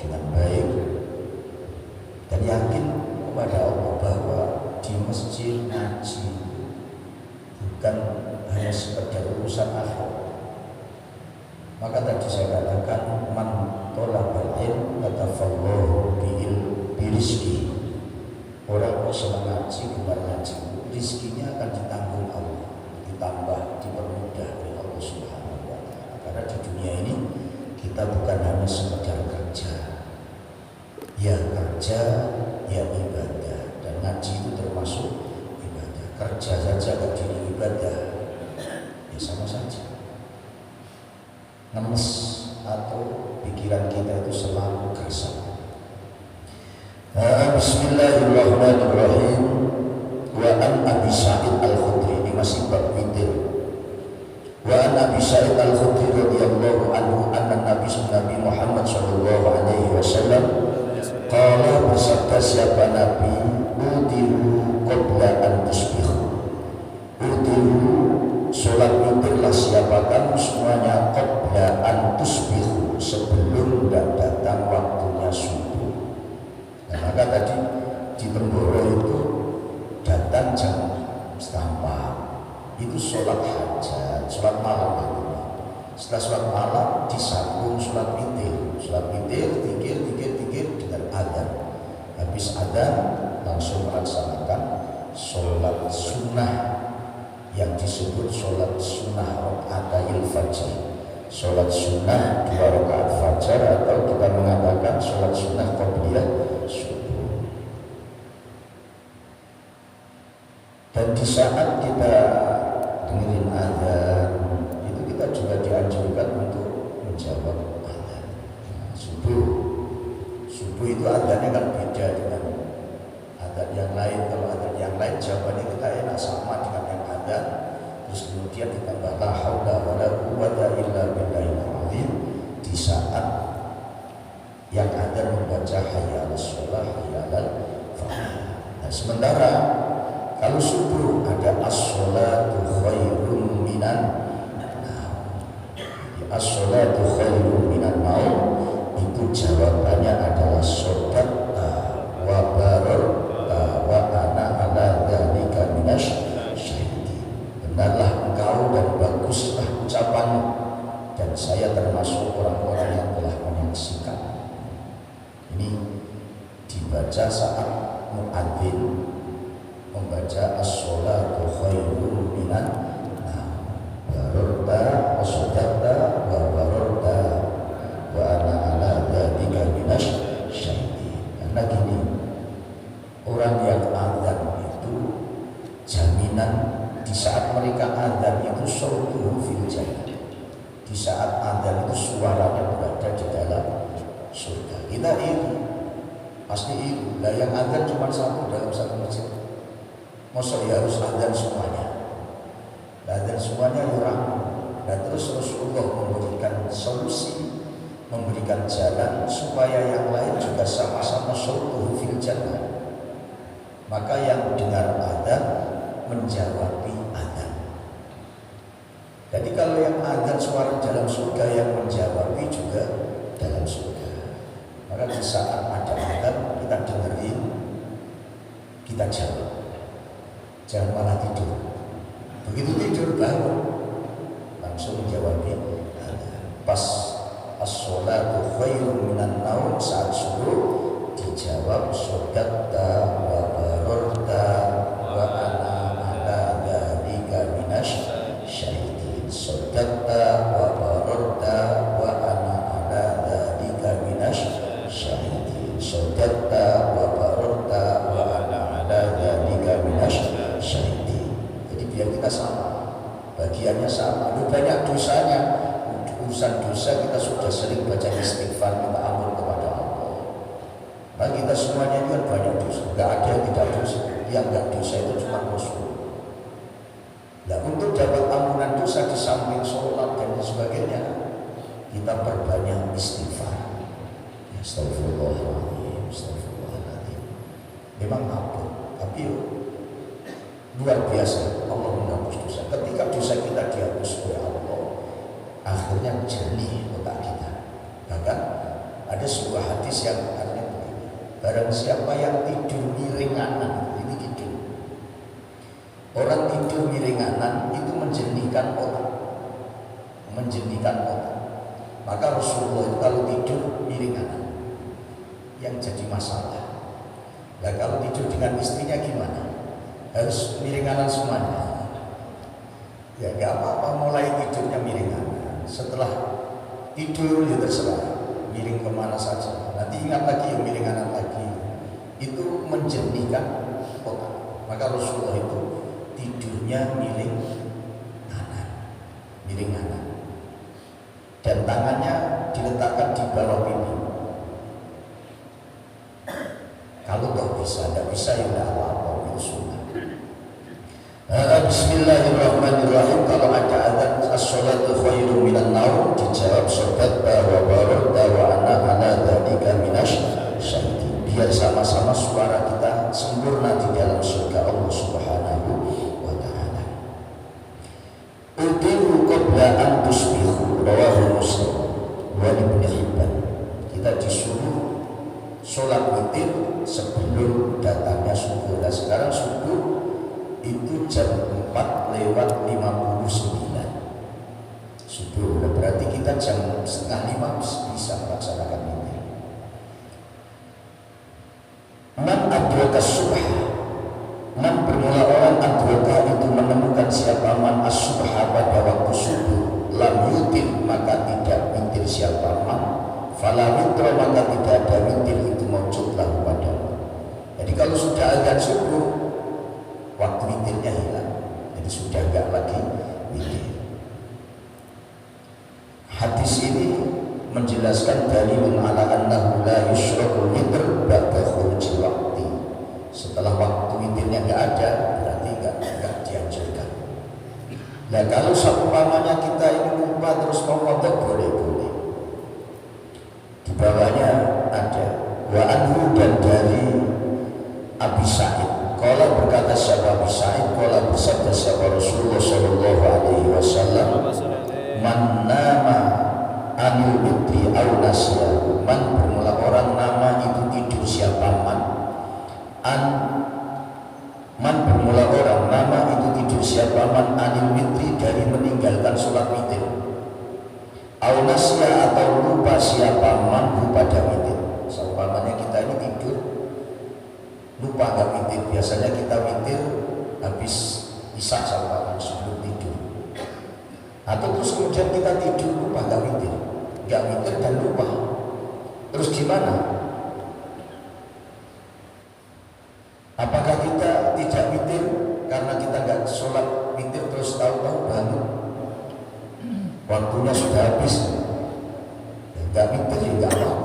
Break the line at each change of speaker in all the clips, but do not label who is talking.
di dengan baik dan yakin kepada Allah bahwa di masjid ngaji bukan hanya sekedar urusan akhir. Maka tadi saya katakan man tolabal ilm katafallahu birizki. Orang yang senang ngaji, gemar ngaji, rizkinya akan ditanggung Allah, ditambah, dipermudah oleh Allah Subhanahu wa Ta'ala. Karena di dunia ini kita bukan hanya sekedar kerja, ya kerja, ya ibadah, dan ngaji itu termasuk ibadah. Kerja saja gak jadi ibadah, ya sama saja. Ngemes atau pikiran kita itu selalu gersang. Bismillahirrahmanirrahim. Wa an Abi Sa'id Al-Khudri, ini masih bab witir. Wa an Abi Sa'id Al-Khudri radhiyallahu anhu anna Nabi Muhammad sallallahu alaihi wasallam qala, bersabda siapa Nabi, udiru qabla an tusbihu. Udiru, sholat witirlah siapa kamu semuanya qabla an tusbihu, sebelum datang waktunya subuh. Nah, maka tadi di Temboro itu datang jam 4:30 itu sholat hajat, sholat malam itu. Setelah sholat malam disambung sholat witir, zikir dengan adzan. Habis adzan langsung melaksanakan sholat sunnah yang disebut sholat sunnah rakaatayil fajr. Sholat sunnah 2 rakaat fajar, atau kita mengatakan sholat sunnah qabliyah subuh. Dan di saat kita dengerin adzan itu kita juga dianjurkan untuk menjawab adzan. Subuh itu adzannya kan beda dengan adzan yang lain. Kalau adzan yang lain jawabannya kita enak sama dengan yang adzan, terus kemudian ditambah la haula wala quwwata illa billahil azim di saat yang adzan membaca hayya 'alas shalah, hayya 'alal falah. Nah, sementara kalau subuh ada as-sholatu khairun minan naum. As-sholatu khairun minan naum itu jawabannya adalah shodaqta wa bararta wa ana ala dzalika minasyahidin. Benarlah engkau dan baguslah ucapanmu, dan saya termasuk orang-orang yang telah menyaksikan. Ini dibaca saat muadzin membaca as-sholatu khairun minan naum. Bararta wa shodaqta wa bararta wa ana ala dzalika minasyahidin. Karena gini, orang yang adzan itu jaminan di saat mereka adzan itu sautuhu fil jannah. Di saat adzan itu suaranya berada di dalam surga. Kita itu pasti itu. Lah yang adzan cuma satu dalam satu masjid. Masa ya harus adzan semuanya? Adzan semuanya orang. Dan terus Rasulullah memberikan solusi, memberikan jalan supaya yang lain juga sama-sama sautuhu fil jannah. Maka yang dengar adzan menjawabi adzan. Jadi kalau yang adzan suara dalam surga, yang menjawabi juga dalam surga. Maka di saat ada adzan kita dengerin, kita jawab. Jangan malah tidur. Begitu tidur bangun langsung menjawabi adzan. Pas as-sholatu khairun minan naum, saat subuh dijawab shodaqta wa bararta wa ana ala dzalika minasyahidin. Shodaqta wa bararta wa ana ala dzalika minasyahidin. Shodaqta wa bararta wa ana ala dzalika minasyahidin. Jadi biar kita sama, bagiannya sama. Lu banyak dosanya, urusan dosa kita sudah sering baca istighfar, minta ampun kepada Allah. Nah, kita semuanya ini kan banyak dosa, nggak ada yang tidak dosa. Yang nggak dosa itu cuma Rasul. Nah, untuk dapat ampunan dosa di samping sholat dan sebagainya, kita perbanyak istighfar. Astagfirullahaladzim, astagfirullahaladzim. Memang ampun, tapi luar biasa Allah menghapus dosa. Ketika dosa kita dihapus oleh Allah, akhirnya jernih otak kita. Bahkan Ada sebuah hadis yang artinya begini, barang siapa yang tidur miring kanan, ini tidur. Orang tidur miring kanan itu menjernihkan otak. Menjernihkan otak. Maka Rasulullah itu kalau tidur miring kanan. Yang jadi masalah. Nah kalau tidur dengan istrinya gimana? Harus miring kanan semuanya. Ya gak apa-apa, mulai tidurnya miring kanan. Setelah tidur ya terserah, miring kemana saja. Nanti ingat lagi ya miring kanan lagi. Itu menjernihkan otak. Maka Rasulullah itu tidurnya miring kanan, miring kanan. Dan tangannya diletakkan di bawah pipi. Kalau toh bisa, tidak bisa ya tidak apa-apa, itu sunnah. Bismillahirrahmanirrahim. Kalau ada azan as-sholatu khairun minan naum, dijawab sadaqta wa barakta wa ana ala dzalika minasy syahidin. Biar sama-sama suara kita sempurna di dalam surga Allah Subhanahu wa taala. Utiru qabla an tusbihu, rawahu Muslim wa Ibnu Hibban. Kita disuruh sholat witir sebelum datangnya subuh. Nah sekarang subuh itu jam 4:59 subuh. Nah, berarti kita jam 4:30 bisa melaksanakan witir. Man adraka subha, man bermula orang adraka itu menemukan siapa man as-subha pada waktu subuh, lam yutir maka tidak witir siapa man, fala witra maka tidak ada witir itu mawjudlah padamu. Jadi kalau sudah azan subuh, waktu witirnya hilang, jadi sudah enggak lagi witir. Hadis ini menjelaskan dalilun ala annahu la yushraqul witr ba'da khurujil waqti. Setelah waktu witirnya enggak ada, berarti enggak dianjurkan. Nah kalau seumpamanya kita ini lupa terus mau waduk, boleh-boleh. Di bawahnya ada wa anhu, dan dari Abi Sa'id. Qala berkata siapa Abi Sa'id, qala bersabda siapa Rasulullah sallallahu alaihi wasallam, man nama anil witri aw nasya, man bermula orang nama itu tidur siapa man bermula orang nama itu tidur siapa man anil witri, dari meninggalkan sholat witir, aw nasya atau lupa siapa man pada witir. Seumpamanya kita ini tidur lupa nggak witir, biasanya kita witir habis isya seumpamanya sebelum tidur, atau terus kemudian kita tidur lupa nggak witir dan lupa, terus gimana? Apakah kita tidak witir karena kita nggak sholat witir terus tahu-tahu bangun waktunya sudah habis, nggak witir ya nggak apa-apa.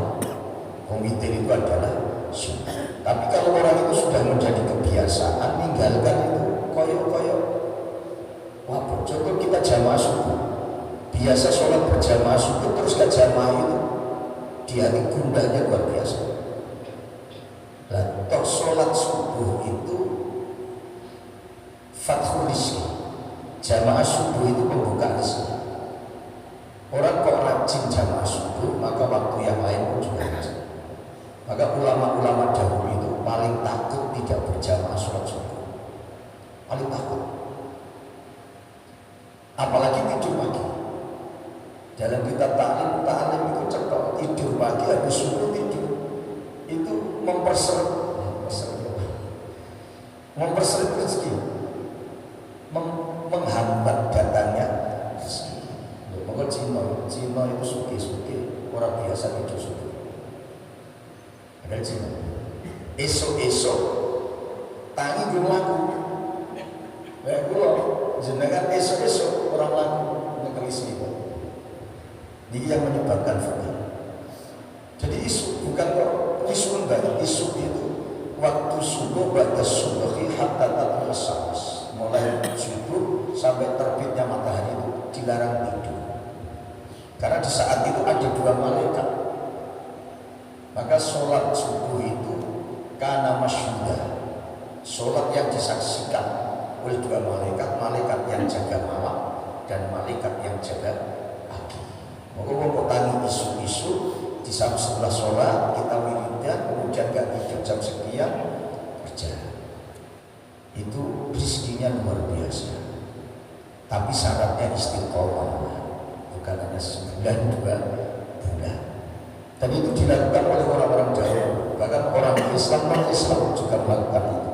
Witir itu adalah sunnah. Tapi kalau orang itu sudah menjadi kebiasaan, meninggalkan itu koyok-koyok. Wah, contoh kita jamaah subuh, biasa sholat berjamaah subuh terus ke jamaah itu, di hati gundahnya luar biasa. Nah, toh sholat subuh itu fathul rizki, jamaah subuh itu membuka rezeki. Orang kok rajin jamaah subuh, maka waktu yang lain pun juga rajin. Maka ulama-ulama dahulu itu paling takut tidak berjamaah sholat subuh, paling takut. Apalagi tidur pagi. Dalam kitab ta'lim itu cetok tidur pagi habis subuh tidur, itu memperseret rezeki, menghambat datangnya rezeki. Maka Cina itu suki orang biasa tidur subuh. Ada Cina. Esok tangi belum laku. Baik gua jenengan esok orang laku ngekelis itu. Ini yang menyebabkan fitnah. Jadi isu bukan kok isu enggak, isu itu waktu subuh pada subuhi hatta tatlu syams, mulai subuh sampai terbitnya matahari itu dilarang tidur. Karena di saat itu ada dua malaikat. Maka sholat subuh itu karena masyhudah, sholat yang disaksikan oleh dua malaikat, malaikat yang jaga malam dan malaikat yang jaga pagi. Maka kalau tangi isu-isu di setelah sholat kita wiridan, kemudian gak tidur jam sekian kerja. Itu rezekinya luar biasa. Tapi syaratnya istiqomah, bukan hanya sebulan 2 bulan. Dan itu dilakukan oleh orang-orang dahulu, bahkan orang Islam non-Islam juga melakukan itu.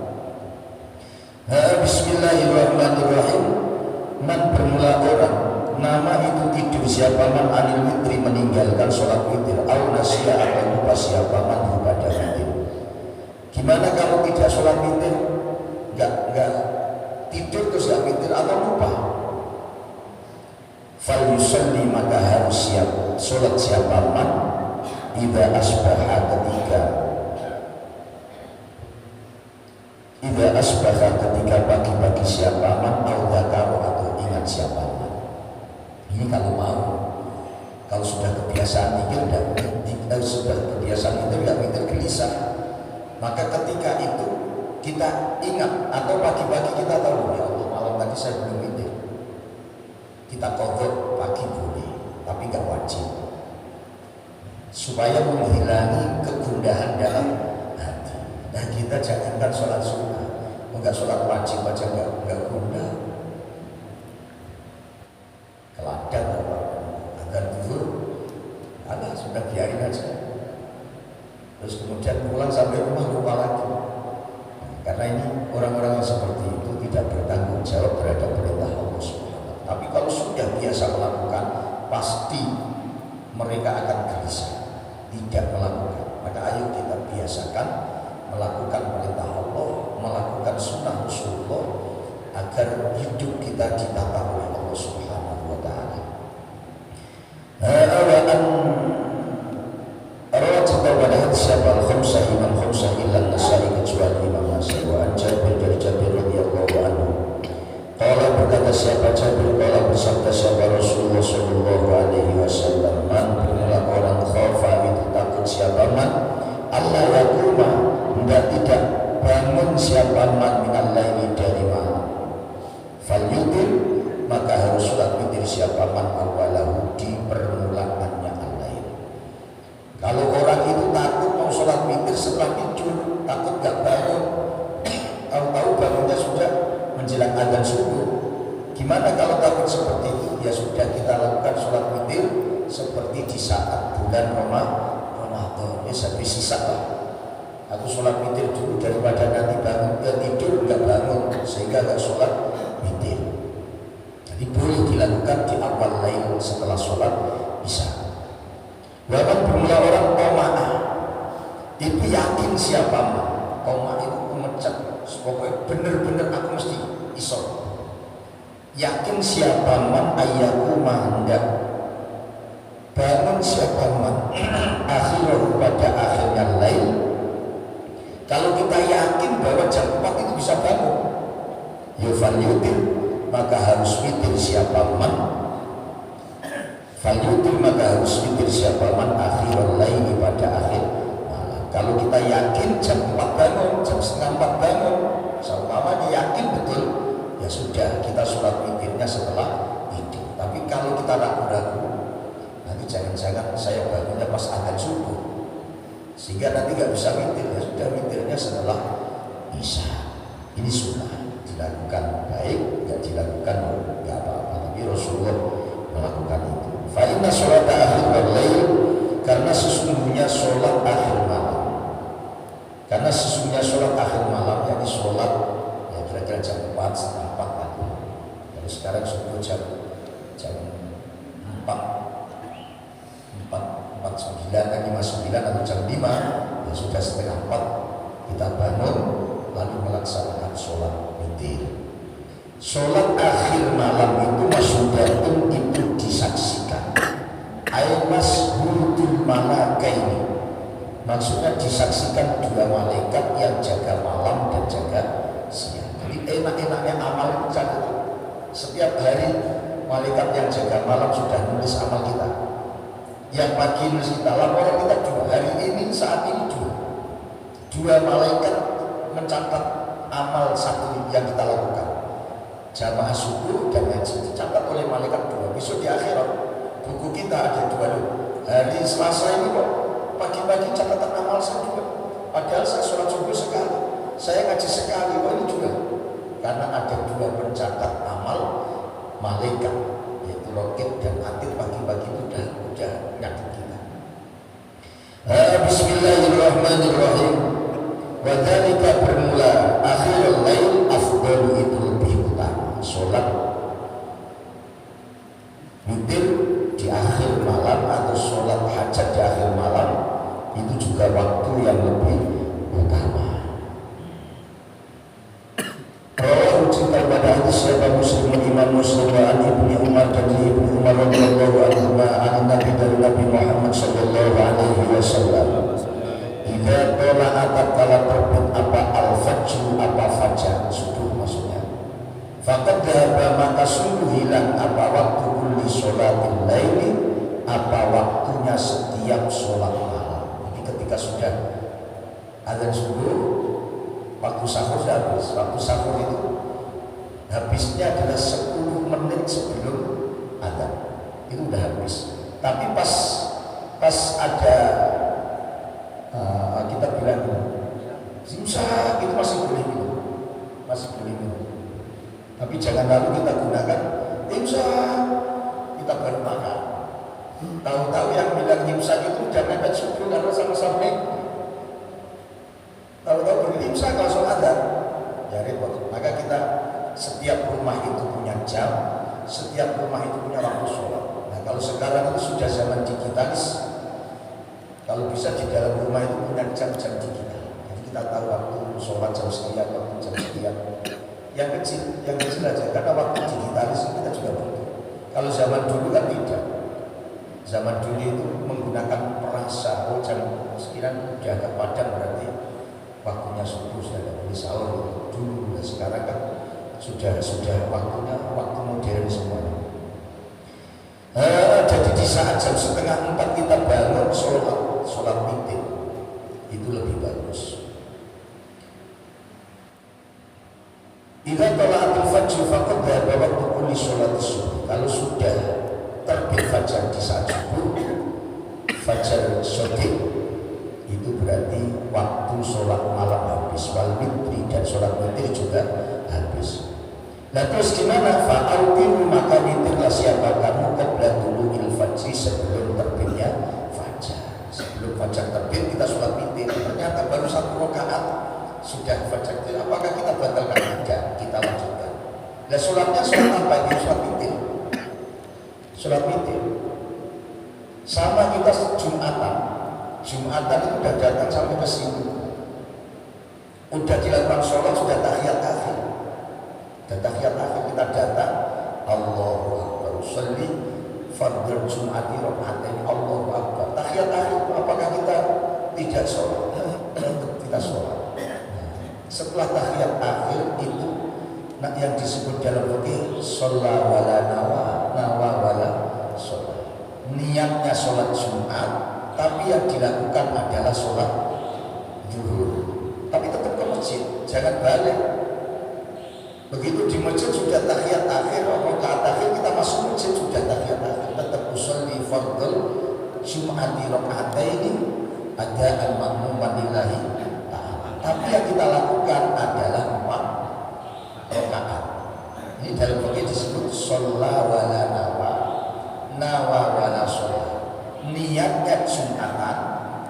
Bismillahirrahmanirrahim. Man bermula orang, nama itu tidur siapa man anil witri meninggalkan sholat witir, au nasya atau lupa siapa man pada witir. Gimana kamu tidak sholat witir? Enggak tidur terus gak witir atau lupa? Fal yusalli, maka harus siap sholat siapa man idza asbaha, ketika pagi-pagi siapa man au dzakara, atau ingat siapa man. Ini kalau mau. Kalau sudah kebiasaan mikir dan sudah kebiasaan itu tidak mikir gelisah, maka ketika itu kita ingat, atau pagi-pagi kita tahu, ya Allah malam tadi saya belum mikir, kita qadha pagi boleh, tapi nggak wajib, supaya menghilangi kegundahan dalam hati. Nah kita jangankan sholat sunnah, enggak sholat wajib aja enggak gundah. Keladang agar dulu, Allah sudah biarin aja. Terus kemudian pulang sampai rumah lupa lagi. Karena ini orang-orang yang seperti itu tidak bertanggung jawab terhadap perintah Allah Subhanahu. Tapi kalau sudah biasa melakukan, pasti mereka akan gelisah tidak melakukan. Maka ayo kita biasakan melakukan perintah Allah, melakukan sunnah Rasulullah, agar hidup kita ditata oleh Allah Subhanahu wa taala. Siapa al-khamsah imam khamsah illa Nasai, kecuali Imam Nasai. Wa an Jabir, dari Jabir radhiyallahu anhu, qala, berkata siapa Jabir, qala bersabda siapa Rasulullah sallallahu alaihi wasallam, man bermula orang khafa, itu takut siapa man Allah yakuma, hendak tidak bangun siapa man minal laili, dari malam, fal yutir, maka harus sholat witir siapa man awalahu, di permulaannya al-lail. Kalau orang itu takut mau sholat witir setelah tidur, takut gak bangun, tahu-tahu bangunnya sudah menjelang adzan subuh. Gimana kalau takut seperti itu? Ya sudah, kita lakukan sholat witir seperti di saat bulan Ramadan. Ya habis sisa lah. Aku sholat witir dulu daripada nanti bangun tidur nggak bangun, sehingga nggak sholat witir. Jadi boleh dilakukan di awal lain setelah sholat isya. Bahkan bermula orang toma'ah, itu yakin siapa mah. Toma'ah itu memecat, pokoknya bener-bener aku mesti iso. Yakin siapa man ayyaku hendak bangun siapa man akhirul, pada akhirnya lain. Kalau kita yakin bahwa jam 4 itu bisa bangun, yufal yutir, maka harus witir siapa man, fal yutir, maka harus witir siapa man akhirul lain, pada akhir malam. Kalau kita yakin jam 4 bangun, jam setengah 4 bangun, seumpamanya yakin betul, ya sudah, kita sholat witirnya setelah itu. Tapi kalau kita ragu-ragu, nanti jangan-jangan saya bangunnya pas adzan subuh, sehingga nanti nggak bisa witir, ya sudah, witirnya setelah isya. Ini sunnah, dilakukan baik, nggak dilakukan nggak apa-apa. Tapi Rasulullah melakukan itu. Fa inna sholata akhir lail, karena sesungguhnya sholat akhir malam. Karena sesungguhnya sholat akhir malam, yakni sholat ya kira-kira jam 4, setengah 4 tadi. Kalau sekarang subuh jam 4, 49 kan 59 atau jam 5, ya sudah setengah 4 kita bangun lalu melaksanakan sholat witir. Sholat akhir malam itu masyhudatun, itu disaksikan. Aymas hudul malakaini, maksudnya disaksikan dua malaikat yang jaga malam dan jaga siang. Jadi enak-enaknya amal itu catat. Setiap hari malaikat yang jaga malam sudah nulis amal kita. Yang pagi nulis kita, laporan kita dua. Hari ini, saat ini dua malaikat mencatat amal satu yang kita lakukan. Jamaah subuh dan haji dicatat oleh malaikat dua. Besok di akhirat buku kita ada dua loh. Hari Selasa ini kok pagi-pagi catatan amal saya juga. Padahal saya sholat subuh sekali, saya ngaji sekali, ini juga. Karena ada dua pencatat amal malaikat, yaitu roket dan atid pagi-pagi itu udah nyatet kita. Bismillahirrahmanirrahim. Wadhalika bermula akhirul lail afdalu itu lebih utama. Sholat witir di akhir malam atau sholat hajat di akhir malam itu juga waktu yang lebih utama. Rawahu cinta pada hadis siapa Muslim Imam Muslim wa an Ibnu Umar dan Ibnu Umar radhiyallahu anhu an Nabi dari Nabi Muhammad sallallahu alaihi wasallam. Idza tala'at kala terbit apa al-fajr apa fajar subuh maksudnya. Faqad dhaba maka sungguh hilang apa waktu kulli sholatil laili apa waktunya setiap sholat malam. Jadi ketika sudah azan subuh, waktu sahur sudah habis. Waktu sahur itu habisnya adalah 10 menit sebelum azan. Itu udah habis. Tapi pas ada kita bilang imsak itu masih boleh minum. Masih boleh minum. Tapi jangan lalu kita gunakan imsak kita baru makan. Tahu-tahu yang bilang imsak itu jangan mepet subuh karena sama-sama tahu-tahu berimsak langsung ada ya repot. Maka kita setiap rumah itu punya jam, setiap rumah itu punya waktu sholat. Nah kalau sekarang itu sudah zaman digitalis, kalau bisa di dalam rumah itu punya jam-jam digital. Jadi kita tahu waktu sholat jam sekian, waktu jam sekian. Yang kecil aja karena waktu digitalis kita juga butuh. Kalau zaman dulu kan tidak. Zaman dulu itu menggunakan perasa, jam sekian udah agak padang berarti waktunya subuh sudah boleh sahur dulu. Nah, sekarang kan sudah waktunya waktu modern semua. Jadi di saat jam 3:30 kita bangun sholat witir itu lebih bagus. Idza tala'atul fajr faqad dhaba waktu kulli sholat subuh. Kalau sudah terbit fajar di saat subuh, fajar shadiq itu berarti waktu sholat malam habis. Wal witri dan sholat witir juga habis. Nah terus gimana? Fa'autiru maka witirlah siapa kamu qabla tulu'il fajri sebelum terbitnya fajar. Sebelum fajar terbit kita sholat witir. Ternyata baru 1 rakaat sudah fajar. Apakah kita batalkan? Tidak, kita lanjutkan. Nah sholatnya sholat apa ini? Sholat witir. Sholat witir. Sama kita Jumatan itu sudah datang sampai ke sini. Sudah dilakukan sholat, sudah tahiyat akhir. Dan tahiyat akhir kita datang, Allahu Akbar. Sholli fardhu Jum'ati raka'atain. Allahu Akbar. Tahiyat akhir apakah kita tidak sholat? Kita sholat. Setelah tahiyat akhir itu yang disebut dalam fikih sholat wala nawa wala sholat. Niatnya sholat Jumat, tapi yang dilakukan adalah sholat zuhur. Tapi tetap ke masjid, jangan balik. Begitu di masjid sudah tahiyat akhir, rakaat akhir kita masuk masjid sudah tahiyat akhir. Tetap usolli fardhu Jum'ati raka'ataini adaan ma'muman lillahi ta'ala. Tapi yang kita lakukan adalah 4 rakaat. Ini dalam fikih disebut sholat wala nawa wala sholat. Niatnya Jumatan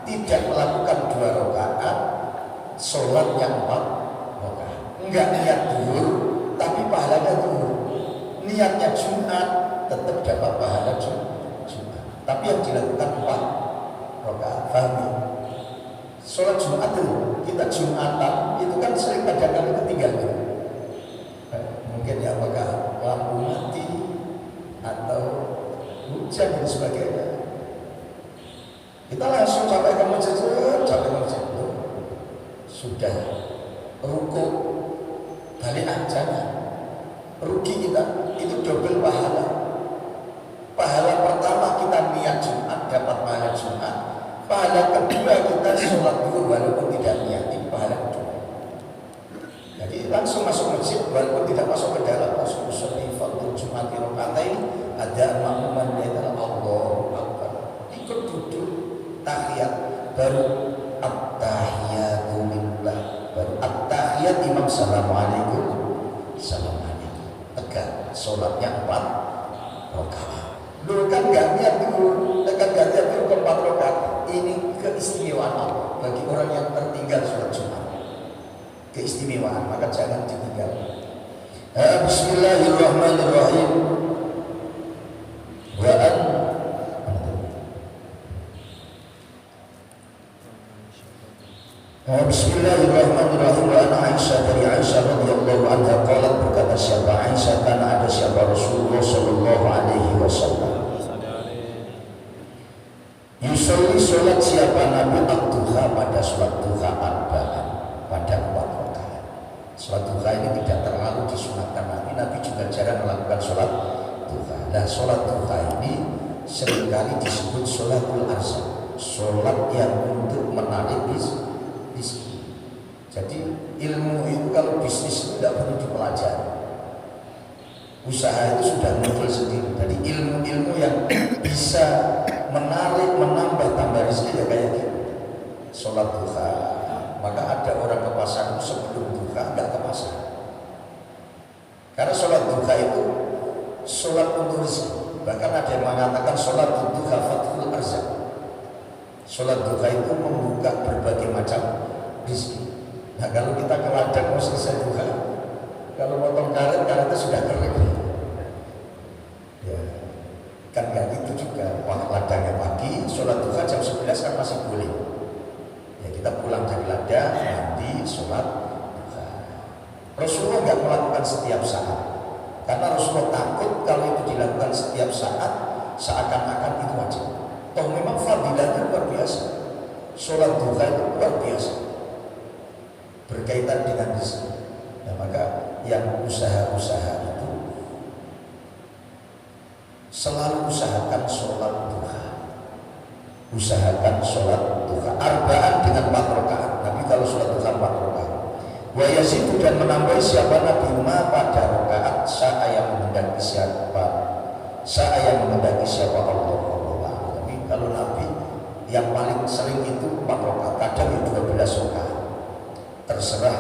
tidak melakukan 2 rakaat, sholat yang 4 rakaat. Enggak niat zuhur, tapi pahalanya zuhur. Niatnya Jumat tetap dapat pahala Jumat. Tapi yang dilakukan 4 rakaat. Paham? Sholat Jumat itu kita Jumatan itu kan sering kadang-kadang ketinggalan. Mungkin ya apakah lampu mati atau hujan dan sebagainya. Kita langsung sampai ke masjid, sudah rukuk balik aja, rugi kita, itu double pahala. Pahala pertama kita niat Jumat dapat pahala Jumat, pahala kedua kita sholat dulu walaupun tidak niat, ini pahala kedua. Jadi langsung masuk masjid walaupun tidak masuk ke dalam, masuk usolli fardhu Jum'ati raka'atain ada makmuman adalah Allahu Akbar. Ikut duduk tahiyat, baru at-tahiyatu lillah, baru at-tahiyat imam assalamualaikum, assalamualaikum, tegak. Sholatnya 4 rakaat. Lu kan gak niat dulu, kan gak niat dulu ke 4 rakaat. Ini keistimewaan Allah bagi orang yang tertinggal sholat Jumat. Keistimewaan, maka jangan ditinggal. Bismillahirrahmanirrahim. Bismillahirrahmanirrahim. Wa an Aisyah, dari Aisyah radhiyallahu anha qalat, berkata siapa Aisyah, karena ada siapa Rasulullah sallallahu alaihi wasallam yusolli, sholat siapa Nabi ad-duha, pada sholat duha arba'an, pada 4 rakaat. Sholat duha ini tidak terlalu disunatkan Nabi juga jarang melakukan sholat duha. Nah, sholat duha ini seringkali disebut sholatul arzak, sholat yang untuk menarik rezeki. Jadi ilmu itu kalau bisnis itu tidak perlu dipelajari, usaha itu sudah muncul sendiri. Jadi ilmu-ilmu yang bisa menarik, menambah, tambah rezeki ya kayak gitu. Sholat duha, maka ada orang ke pasar itu sebelum duha nggak ke pasar, karena sholat duha itu sholat untuk rezeki. Bahkan ada yang mengatakan sholat duha fathul arzak. Sholat duha itu membuka berbagai macam rezeki. Nah, kalau kita ke ladang mau selesai duha, kalau potong karet, karetnya sudah kering. Ya, kan gak gitu juga. Wah, ladangnya pagi, sholat duha jam 11 kan masih boleh. Ya, kita pulang dari ladang, mandi, sholat duha. Rasulullah nggak melakukan setiap saat, karena Rasulullah takut kalau itu dilakukan setiap saat seakan-akan itu wajib. Toh memang fadilahnya luar biasa. Sholat duha itu luar biasa, berkaitan dengan rezeki. Nah, maka yang usaha-usaha itu selalu usahakan sholat duha. Usahakan sholat duha arba'an dengan 4 rakaat. Tapi kalau sholat duha 4 rakaat. Wa yazidu, dan menambah siapa Nabi ma pada rakaat sa'a yang menghendaki siapa, sa'a yang menghendaki siapa Allah. Tapi kalau Nabi yang paling sering itu 4 rakaat, kadang 12 rakaat. Terserah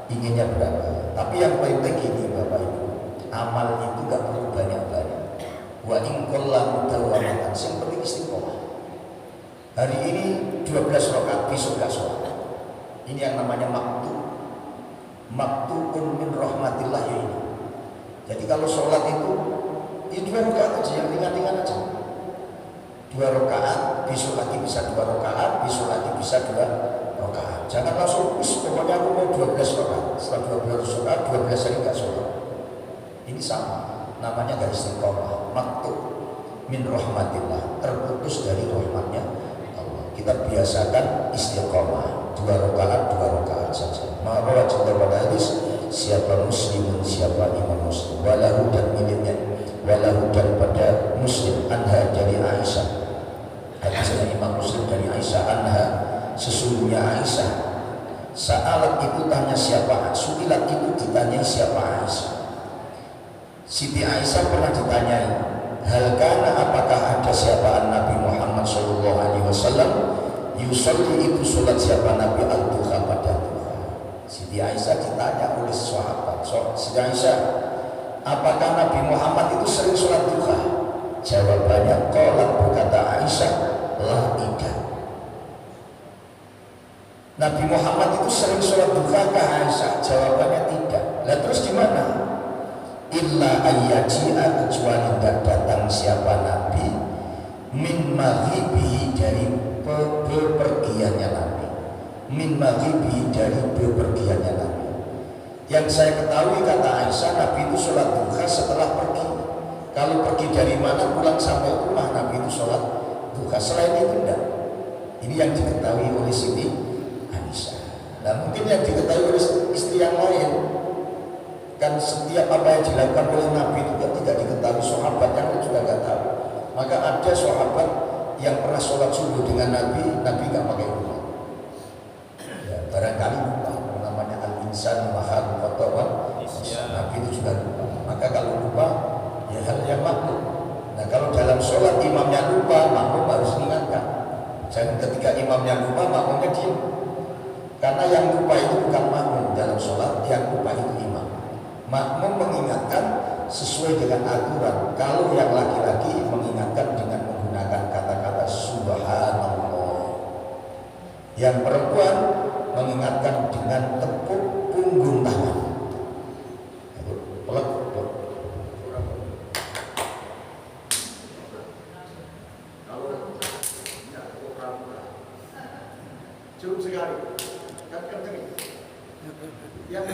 inginnya berapa. Tapi yang penting ini Bapak Ibu, amal itu gak perlu banyak-banyak. Wa in qalla mutawamatan, yang penting istiqomah. Hari ini 12 rakaat, besok gak sholat. Ini yang namanya maktubun min rahmatillah ya ini. Jadi kalau sholat itu ya 2 rakaat aja, yang ringan-ringan aja. 2 rakaat, besok lagi bisa 2 rakaat, besok lagi bisa 2 rakaat. Jangan langsung pokoknya aku mau 12 rakaat. Setelah 12 rakaat 12 hari gak sholat. Ini sama, namanya gak istiqomah. Maktub min rahmatillah, terputus dari rahmatnya Allah. Kita biasakan istiqomah 2 rakaat saja. Maka cinta pada hadis, siapa muslimun, siapa imam muslim, walahu, dan miliknya, walahu, dan pada muslim, anha, dari Aisyah. Hadisnya imam muslim dari Aisyah, anha, sesungguhnya Aisyah, sa'alat itu tanya siapa, su'ilat itu ditanya siapa Aisyah. Siti Aisyah pernah ditanyai, hal kana, apakah ada siapa Nabi Muhammad sallallahu alaihi wasallam, yusolli, itu sholat siapa Nabi al-duha, pada duha. Siti Aisyah ditanya oleh sahabat, Siti Aisyah, apakah Nabi Muhammad itu sering sholat duha? Jawabannya, qalat, berkata Aisyah, la tidak. Nabi Muhammad itu sering sholat duha ke Aisyah? Jawabannya tidak. Lah terus gimana? Illa ayyaji'a, kecuali tidak datang siapa Nabi, min maghibihi, dari bepergiannya Nabi, min maghibihi, dari bepergiannya Nabi. Yang saya ketahui, kata Aisyah, Nabi itu sholat duha setelah pergi. Kalau pergi dari mana pulang sampai rumah, Nabi itu sholat duha. Selain itu tidak. Ini yang diketahui oleh Siti Aisyah. Nah, mungkin yang diketahui oleh istri yang lain, kan setiap apa yang dilakukan oleh Nabi itu tidak diketahui. Sahabat yang lain juga nggak tahu. Maka ada sahabat yang pernah sholat subuh dengan Nabi nggak pakai rumah. Ya, barangkali lupa. Namanya al-insan mahal kotor. Nabi itu juga lupa. Maka kalau lupa, ya hal yang maklum. Nah, kalau dalam sholat imamnya lupa, makmum harus ingatkan. Jangan ketika imam yang lupa, makmumnya diam. Karena yang lupa itu bukan makmum dalam sholat, yang lupa itu imam. Makmum mengingatkan sesuai dengan aturan. Kalau yang laki-laki mengingatkan dengan menggunakan kata-kata subhanallah. Yang perempuan mengingatkan dengan tepuk punggung tangan. Peluk. Cukup sekali. Kan kenceng. Yang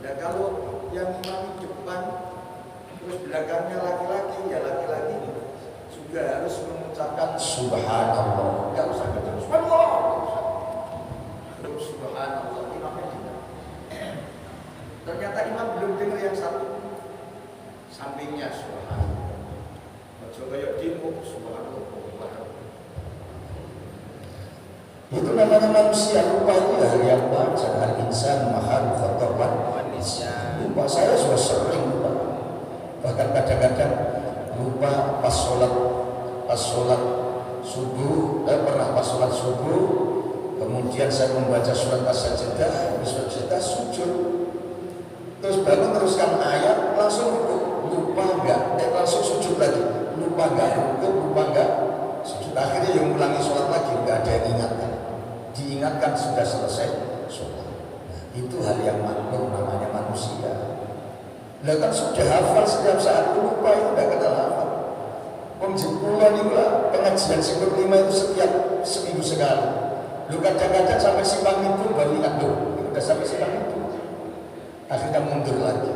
dan kalau yang imam depan terus belakangnya laki-laki, ya laki-laki juga harus mengucapkan subhanallah. Enggak usah kenceng subhanallah. Terus subhanallah imamnya juga. Ternyata imam belum dengar yang satu. Sampingnya subhanallah. Ojo kaya demo subhanallah. Itu namanya manusia, lupa itu hal yang wajar. Al-insan mahal khotoban manusia. Lupa, saya sudah sering lupa. Bahkan kadang-kadang lupa pas sholat subuh. Pernah pas sholat subuh, kemudian saya membaca surat as-sajdah, sujud. Terus baru teruskan ayat, langsung lupa enggak, langsung sujud lagi. Lupa enggak, lupa enggak sujud. Akhirnya yang ulangi sholat lagi, enggak ada yang ingatkan. Diingatkan sudah selesai sholat. Nah, itu hal yang maklum, namanya manusia. Lah kan sudah hafal setiap saat, lupa itu tidak kenal hafal. Pemjempulan itu lah, pengajian Sikur 5 itu setiap seminggu sekali. Lu kadang-kadang sampai simpang itu baru ingat, lu udah sampai simpang itu. Akhirnya mundur lagi.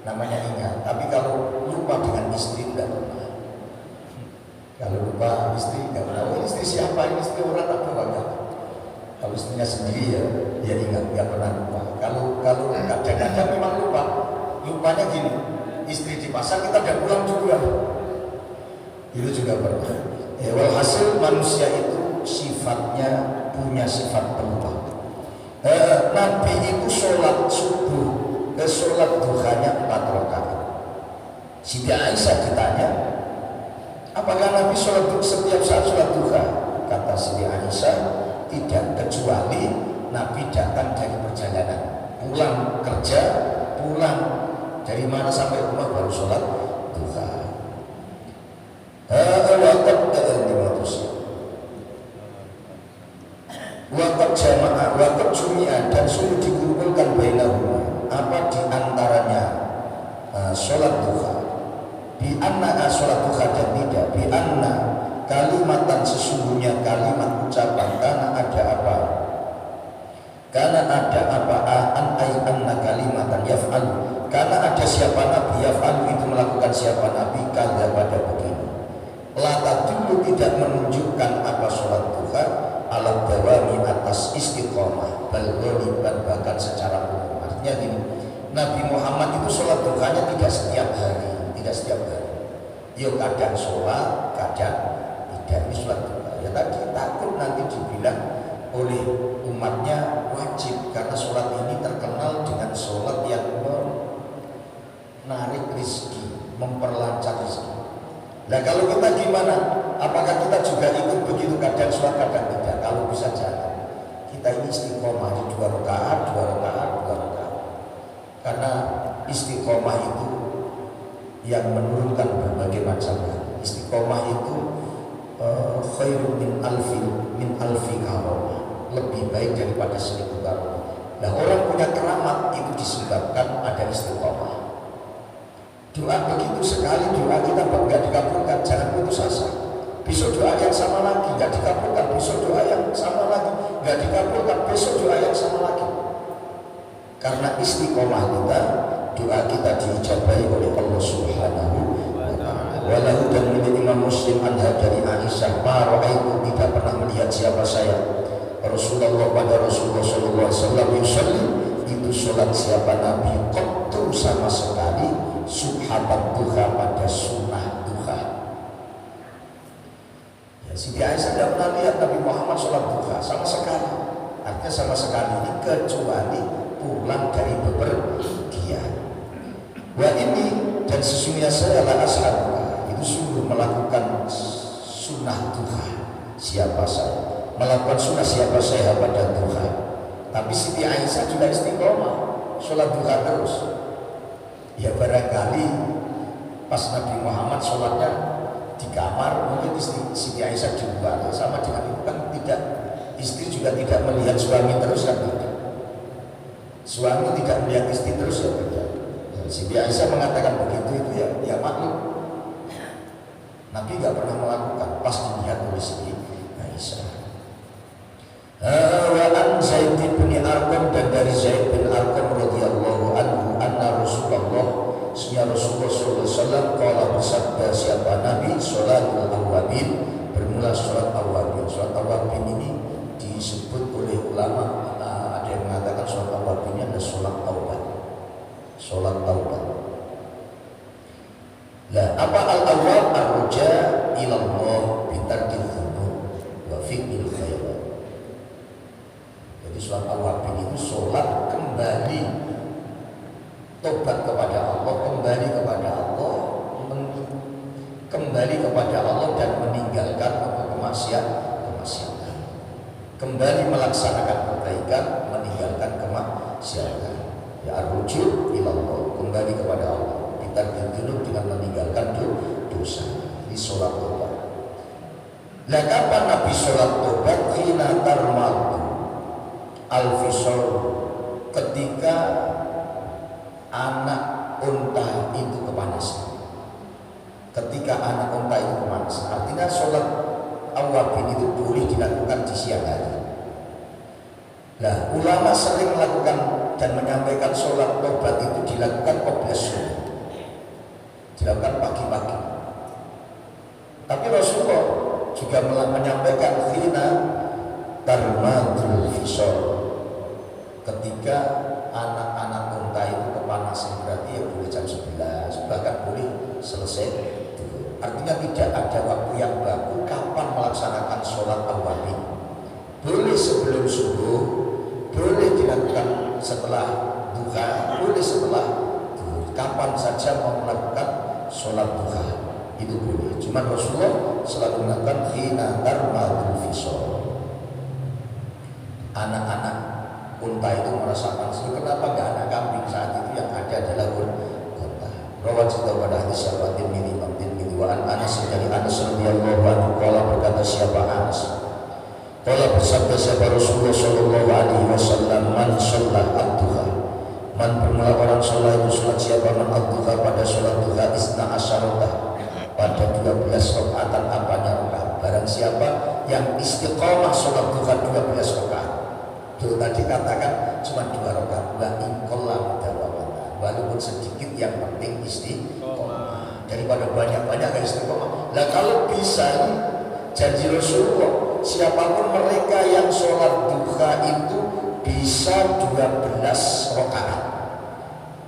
Namanya ingat. Tapi kalau lupa dengan istri tidak pernah. Kalau lupa istri nggak tahu istri siapa, ini istri orang tak banyak. Kalau istrinya sendiri ya dia ingat, nggak pernah lupa. Kalau kadang-kadang memang lupa. Lupanya gini, istri di pasar kita udah pulang juga. Itu juga pernah. Ya, walhasil manusia itu sifatnya punya sifat pelupa. Nabi itu sholat subuh, sholat duhanya 4 rakaat. Siti Aisyah ditanya, apakah Nabi sholat setiap saat sholat duha? Kata Siti Aisyah, tidak, kecuali Nabi datang dari perjalanan, pulang kerja, pulang dari mana sampai rumah baru sholat duha. Waktu jamaah, waktu jumi'ah, dan suruh dikumpulkan bainahuma, apa di antaranya sholat duha. Bi anna sholat duha dan tidak bi anna kalimatan, sesungguhnya kalimat ucapan, karena ada apa anna kalimatan yaf'alu, karena ada siapa nabi yaf'alu itu melakukan siapa nabi kada pada begini. Lata dulu tidak menunjukkan apa sholat duha alat dawami atas istiqomah bal-ghaliban, bahkan secara umum. Artinya gini, Nabi Muhammad itu sholat duhanya tidak setiap hari. Ya kadang sholat, kadang tidak. Ini sholat duha. Ya tadi takut nanti dibilang oleh umatnya wajib, karena sholat ini terkenal dengan sholat yang menarik rezeki, memperlancar rezeki. Nah kalau kita gimana? Apakah kita juga ikut begitu, kadang sholat kadang tidak? Kalau bisa jangan. Kita ini istiqomah di 2 rakaat. Karena istiqomah itu yang menurunkan berbagai macam hal. Istiqomah itu khairun min alfi karomah, lebih baik daripada 1000 karomah. Nah orang punya keramat itu disebabkan ada istiqomah. Doa begitu sekali, doa kita enggak dikabulkan, jangan putus asa. Besok doa yang sama lagi enggak dikabulkan, besok doa yang sama lagi enggak dikabulkan, besok doa yang sama lagi. Karena istiqomah kita, doa kita diijabahi oleh Allah Subhanahu wa ta'ala. Walau dan milik Imam Muslim anha dari Aisyah, ma ra'aitu, tidak pernah melihat siapa saya Rasulullah pada Rasulullah sallallahu alaihi wasallam yusalli, itu sholat siapa Nabi qattu sama sekali subhabat duha pada sunnah duha. Ya, Siti Aisyah tidak pernah lihat Nabi Muhammad sholat duha sama sekali. Artinya sama sekali ini kecuali pulang dari bepergian. Wah ini dan sesungguhnya saya lah ashabuha, itu sungguh melakukan sunnah sunnah duha siapa saya, melakukan sunnah siapa saya pada duha. Tapi Siti Aisyah juga istiqomah sholat duha terus. Ya barangkali pas Nabi Muhammad sholatnya di kamar, mungkin Siti Aisyah di luar. Sama dengan itu kan tidak, istri juga tidak melihat suami terus kan tidak. Suami tidak melihat istri terus ya tidak. Siti Aisyah mengatakan begitu itu ya maklum. Nabi nggak pernah melakukan, pas dilihat oleh Siti Aisyah. Wa an Zaid bin Arqam, dan dari Zaid bin Arqam radhiyallahu anhu anna Rasulullah sallallahu alaihi wasallam qala, bersabda siapa Nabi, sholatul awwabin, bermula sholat awwabin. Sholat awwabin ini disebut oleh ulama, ada yang mengatakan sholat awwabin ini adalah sholat taubat. Sholat taubat. Lah apa al-awwab? Ar-ruja ilallah bitarkil dzunub wa fi'lil khairat. Jadi sholat awwabin itu sholat kembali, tobat kepada Allah, kembali kepada Allah, kembali kepada Allah dan meninggalkan kemaksiatan, kembali melaksanakan kebaikan, meninggalkan kemaksiatan. Ya ar-ruju ilallah, kembali kepada Allah, bitarkil dzunub, dengan meninggalkan dosa. Ini sholat tobat. Lah kapan Nabi sholat tobat? Hina tarmatu al-fisol, ketika anak unta itu kepanasan. Ketika anak unta itu kepanasan, artinya sholat awwabin itu boleh dilakukan di siang hari. Nah, ulama sering melakukan dan menyampaikan sholat tobat itu dilakukan qabla subuh, dilakukan pagi-pagi. Tapi Rasulullah juga menyampaikan hina tarmadul fisol, ketika anak-anak unta itu kepanasan, berarti ya boleh jam 11, bahkan boleh selesai dulu. Artinya tidak ada waktu yang baku kapan melaksanakan sholat awwabin. Boleh sebelum subuh, boleh dilakukan setelah duha, boleh setelah duhur. Kapan saja mau melakukan sholat duha itu boleh. Cuma Rasulullah selalu melakukan hina tarmadul fisol. Anak-anak unta itu merasakan sih, kenapa nggak anak kambing? Saat itu yang ada adalah unta. Rawat juga pada hadis sahabat Tirmidzi wa an Anas, dari Anas radhiyallahu anhu qala, berkata siapa Anas, qala bersabda siapa Rasulullah sallallahu alaihi wasallam, man shalla ad-duha, man bermula orang sholat itu sholat siapa, man ad-duha, pada sholat duha, isna asyarata, pada 12 rakaatan. Apanya rakaat? Barang siapa yang istiqomah sholat duha 12 rakaat. Dulu tadi katakan cuma 2 rakaat, wa inqalla mudawamatan, walaupun sedikit yang penting istiqomah, daripada banyak-banyak gak istiqomah. Lah kalau bisa nih, janji Rasulullah, siapapun mereka yang sholat duha itu bisa 12 rakaat,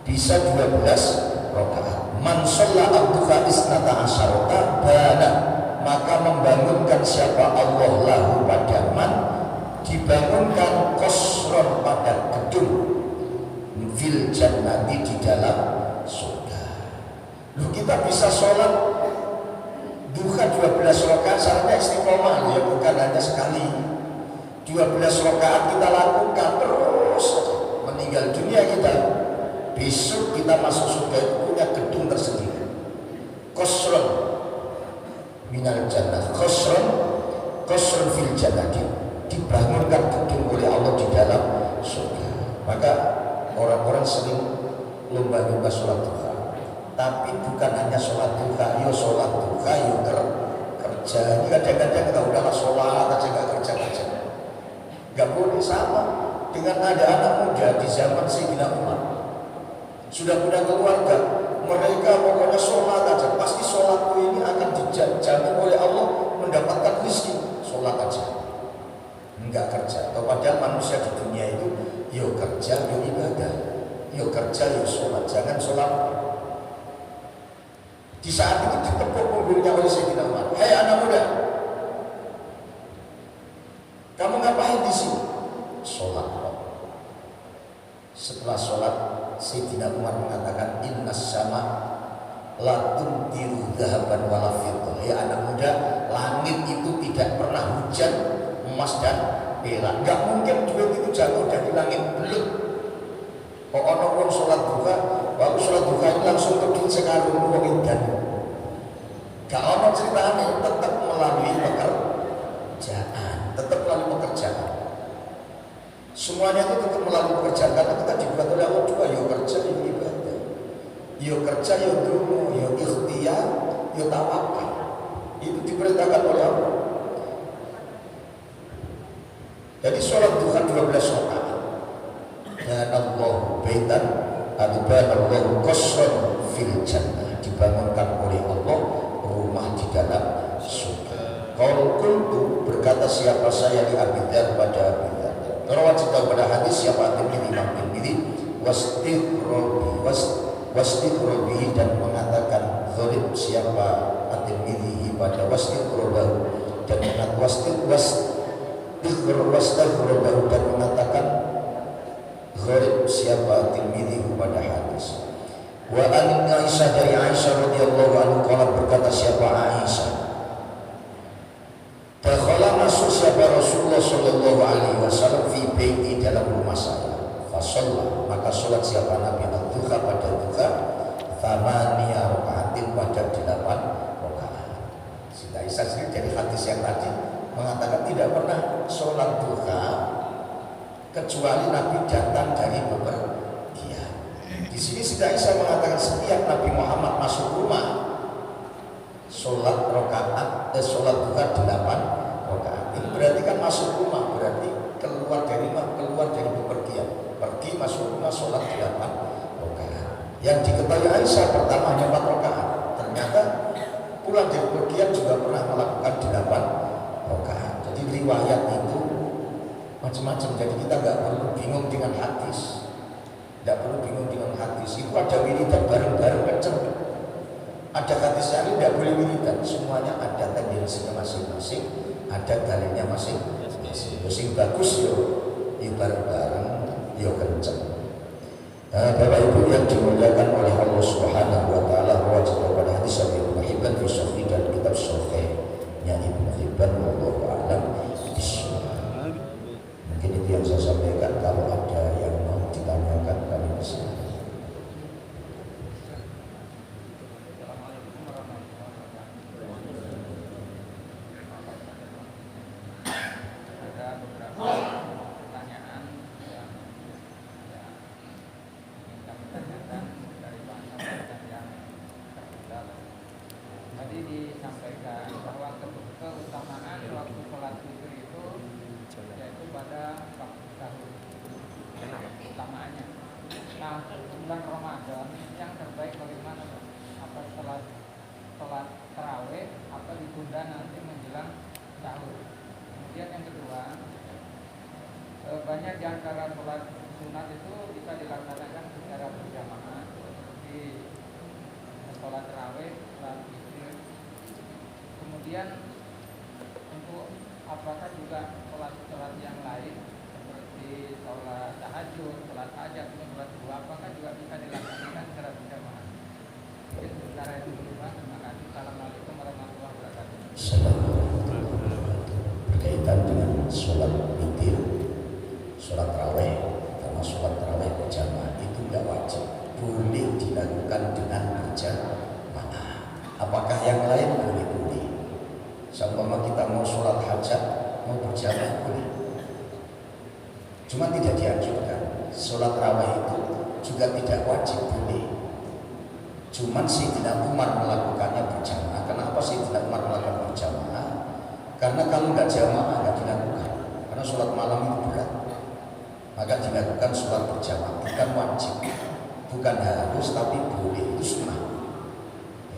bisa 12 rakaat. Man sholla ad-duha isnata asyarata bana, maka membangunkan siapa Allah lahu pada man, dibangunkan kosron pada gedung, fil jannati, di dalam surga. Loh, kita bisa sholat duha 12 rakaat, syaratnya istiqomah loh ya, bukan hanya sekali. 12 rakaat kita lakukan terus, meninggal dunia kita, besok kita masuk surga itu punya gedung tersendiri. Kosron minal jannah, kosron fil jannati, dibangunkan gedung oleh Allah di dalam surga. Maka orang-orang sering lomba-lomba sholat duha, tapi bukan hanya sholat duha, yo sholat duha, yo kerja. Ini kadang-kadang kita udahlah sholat aja, gak kerja. Gak boleh. Sama dengan ada anak muda di zaman Sayyidina Umar, sudah punya keluarga, mereka pokoknya sholat aja, pasti sholatku ini akan dijamin oleh Allah mendapatkan rezeki. Sholat aja, enggak kerja. Padahal manusia di dunia itu yo kerja, yo ibadah, yo kerja, yo sholat. Jangan sholat. Di saat itu ditepuk punggungnya oleh Sayyidina Umar. Hei anak muda, kamu ngapain di sini? Sholat. Setelah sholat, Sayyidina Umar mengatakan, innas sama la tumtiru dhahaban wala fiddah. Ya anak muda, langit itu tidak pernah hujan emas dan perak. Nggak mungkin duit itu jatuh dari langit, belum. Kok ono wong sholat duha, waktu sholat duha ini langsung kedut sekarung wong edan. Gak ono ceritanya, tetap melalui pekerjaan, tetap melalui pekerjaan. Semuanya itu tetap melalui pekerjaan karena kita dibuat oleh Allah juga. Yo kerja, yo ibadah, yo kerja, yo dungu, yo ikhtiar, yo tawakal. Itu diperintahkan oleh Allah. Jadi sholat duha 12 rakaat. Dan Allah baitan adbanallahu qasran fil jannah, dibangunkan oleh Allah rumah di dalam surga. Qaul qultu, berkata siapa saya di Abi Dzar pada Abi Dzar. Kalau wajib tahu pada hadis siapa Imam Tirmidzi wastighrobi dan mengatakan zalim siapa At-Tirmidzi pada wastighrobahu dan wastighrobahu dan mengatakan gharib siapa Tirmidzi pada hadis. Wa an Aisyah, dari Aisyah radhiyallahu anha qala, berkata siapa Aisyah, dakhala masuk siapa Rasulullah sallallahu alaihi wasallam fi baiti, dalam rumah saya, fa shalla, maka salat siapa Nabi al-duha pada duha, thamaniya rakaatin, pada 8 rakaat. Siti Aisyah sendiri dari hadis yang tadi mengatakan tidak pernah salat duha kecuali Nabi datang dari bepergian. Di sini Siti Aisyah mengatakan setiap Nabi Muhammad masuk rumah, sholat duha 8 rakaat. Ini berarti kan masuk rumah, berarti keluar dari bepergian, pergi masuk rumah, sholat 8 rakaat. Yang diketahui Aisyah pertama hanya 4 rakaat. Ternyata pulang dari bepergian juga pernah melakukan 8 rakaat. Jadi riwayat itu macam-macam. Jadi kita nggak perlu bingung dengan hadis. Tidak perlu bingung dengan hadis. Itu ada wiridan bareng-bareng kenceng. Ada hadis yang tidak boleh wiridan. Semuanya ada tendensinya masing-masing, ada dalilnya masing-masing. Sing bagus yo bareng-bareng yo kenceng. Bapak Ibu yang dimuliakan oleh Allah Subhanahu wa taala, wajib pada hadis Ibnu Hibban fi Sahih dan kitab Sahihnya Ibnu Hibban, wallahu a'lam bishawab. Mungkin itu yang saya sampaikan. Kalau ada yang mau ditanyakan kami bisa.
Banyak di antara sholat sunat itu bisa dilaksanakan secara berjamaah, seperti sholat tarawih, sholat witir. Kemudian untuk apakah juga sholat yang lain seperti sholat tahajud, sholat hajat, sholat duha, apakah juga bisa dilaksanakan secara berjamaah? Mungkin sementara itu dulu, Pak. Terima kasih. Assalamualaikum warahmatullahi wabarakatuh.
Berkaitan dengan sholat witir, sholat tarawih, karena sholat tarawih berjamaah itu tidak wajib, boleh dilakukan dengan berjamaah. Apakah yang lain boleh? Seumpama kita mau sholat hajat, mau berjamaah boleh, cuma tidak dianjurkan. Sholat tarawih itu juga tidak wajib, boleh. Cuman Sayyidina Umar melakukannya berjamaah. Kenapa Sayyidina Umar melakukan berjamaah? Karena kalau nggak jamaah nggak dilakukan, karena sholat malam itu berat. Maka dilakukan sholat berjamaah, bukan wajib, bukan harus, tapi boleh, itu sunnah.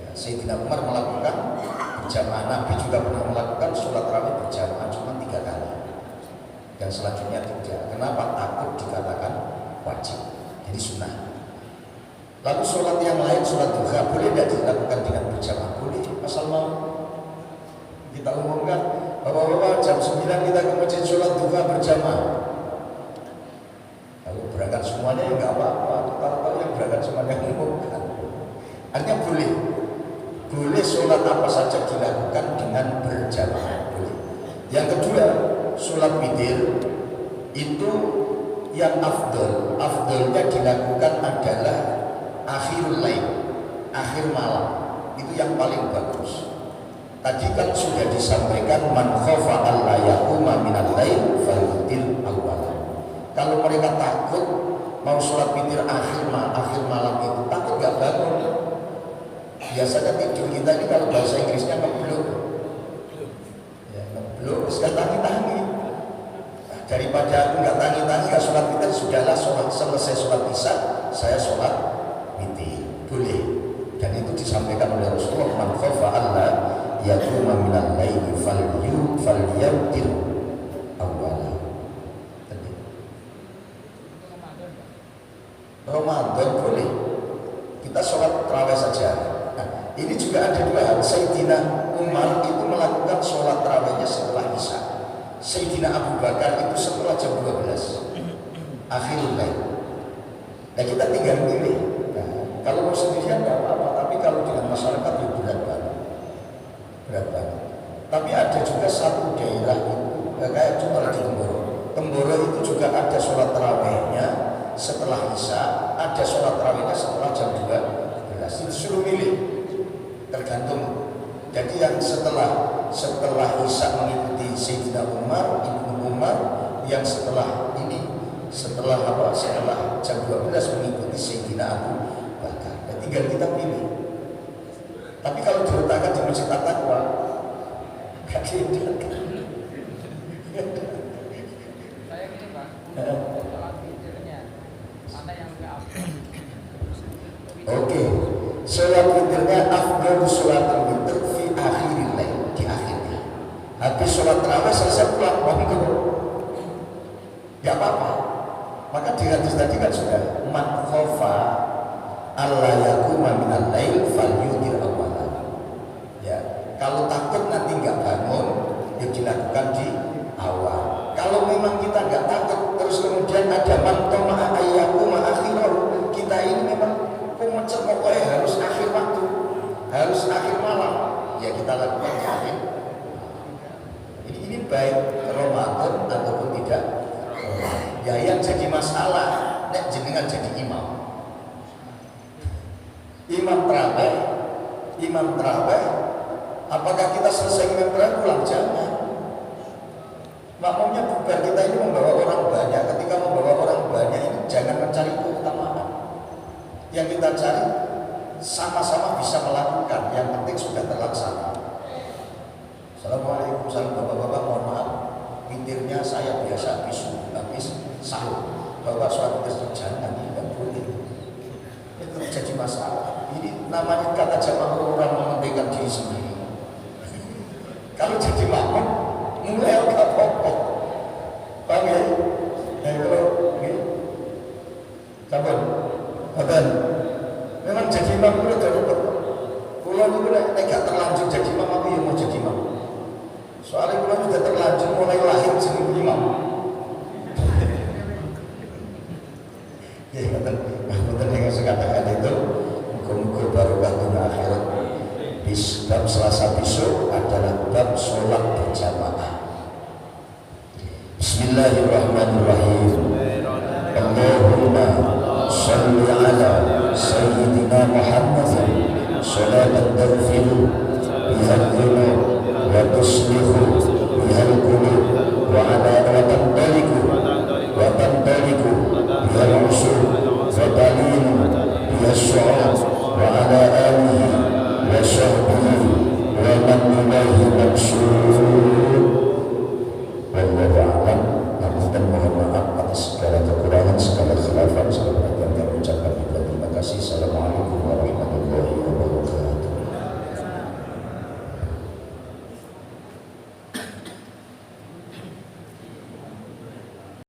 Ya, Sayyidina Umar melakukan berjamaah, Nabi juga pernah melakukan sholat tarawih berjamaah cuma 3 kali, dan selanjutnya tidak. Kenapa? Takut dikatakan wajib, jadi sunnah. Lalu sholat yang lain, sholat duha, boleh tidak dilakukan dengan berjamaah? Boleh, asal mau. Kita umumkan, bapak-bapak jam 9 kita ke masjid sholat duha berjamaah. Berangkat semuanya ya nggak apa-apa, tahu-tahu yang berangkat semuanya umumkan. Artinya boleh boleh sholat apa saja dilakukan dengan berjamaah. Boleh. Yang kedua, sholat witir itu yang afdolnya dilakukan adalah akhirul lail, akhir malam. Itu yang paling bagus. Tadi kan sudah disampaikan man khofa alla yaquma minal lail falyutir awwal. Kalau mereka takut mau sholat witir akhir malam itu, takut gak bangun. Biasanya tidur kita ini kalau bahasa Inggrisnya ngeblok, ya, ngeblok, sudah tangi-tangi. Nah, daripada aku nggak tangi-tangi, nggak sholat witir, sudahlah selesai sholat isya, saya sholat witir, boleh. Dan itu disampaikan oleh Rasulullah, man khofa alla yaquma minal laili falyutir awwala. Ramadan boleh, kita sholat tarawih saja. Nah, ini juga ada dua hal. Sayyidina Umar itu melakukan sholat tarawihnya setelah isya. Sayyidina Abu Bakar itu setelah jam 12 akhirul lail. Nah, kita tinggal milih. Nah, kalau mau sendirian nggak apa-apa, tapi kalau dengan masyarakat itu berat banget. Tapi ada juga satu daerah itu kayak contoh di Temboro itu juga ada sholat tarawihnya setelah isya, ada sholat tarawihnya setelah jam 12. Disuruh milih, tergantung. Jadi yang setelah isya mengikuti Sayyidina Umar, Ibnu Umar, yang setelah jam 12 mengikuti Sayyidina Abu Bakar. Ya, tinggal kita pilih. Tapi kalau diletakkan di Masjid At-Taqwa, gak diletakkan.
Saya gini Pak, sholat witirnya mana yang lebih afdal?
Oke, sholat witirnya afdal sholat witir fi akhiril lail, di akhirnya. Habis sholat tarawih selesai pulang, gak apa-apa. Maka di hadis tadi kan sudah man khofa alla yaquma minal lail falyutir awwala. Ya, kalau takut nanti nggak bangun, ya dilakukan di awal. Kalau memang kita nggak takut, terus kemudian ada man toma'a ayyakuma akhirul, kita ini memang pemecet pokoknya harus akhir waktu, harus akhir malam, ya kita lakukan di akhir. Ini baik Ramadan ataupun tidak. Ya, yang jadi masalah nek jenengan jadi imam terawih, apakah kita selesai imam terawih pulang? Jangan. Makmumnya bubar, kita ini membawa orang banyak. Ketika membawa orang banyak ini jangan mencari keutamaan. Yang kita cari sama-sama bisa melakukan, yang penting sudah terlaksana. Assalamualaikum, salam bapak-bapak, mohon maaf, witirnya saya biasa habis sahur. Bapak suatu jangan, tidak boleh. Itu jadi masalah. Ini namanya kata jamaah orang mementingkan diri sendiri. Kalau jadi makmum, mulai agak pokok. Paham ya? Kalau kapan? Memang jadi imam itu udah rupet. Pulau itu gak terlanjur jadi imam, aku yang mau jadi imam. Soalnya pulau sudah terlanjur mulai lahir jadi imam. Ya, betul yang saya katakan itu, muka-muka barokah dunia akhirat. Bab Selasa besok adalah bab sholat berjamaah. Bismillahirrahmanirrahim. Allahumma salli ala Sayyidina Muhammad salatan taghfiru bihal dhunub wa tuslihu bihal qulub wa ala wa tantaliku bihal usul wa talinu bihal syu'ab wa ala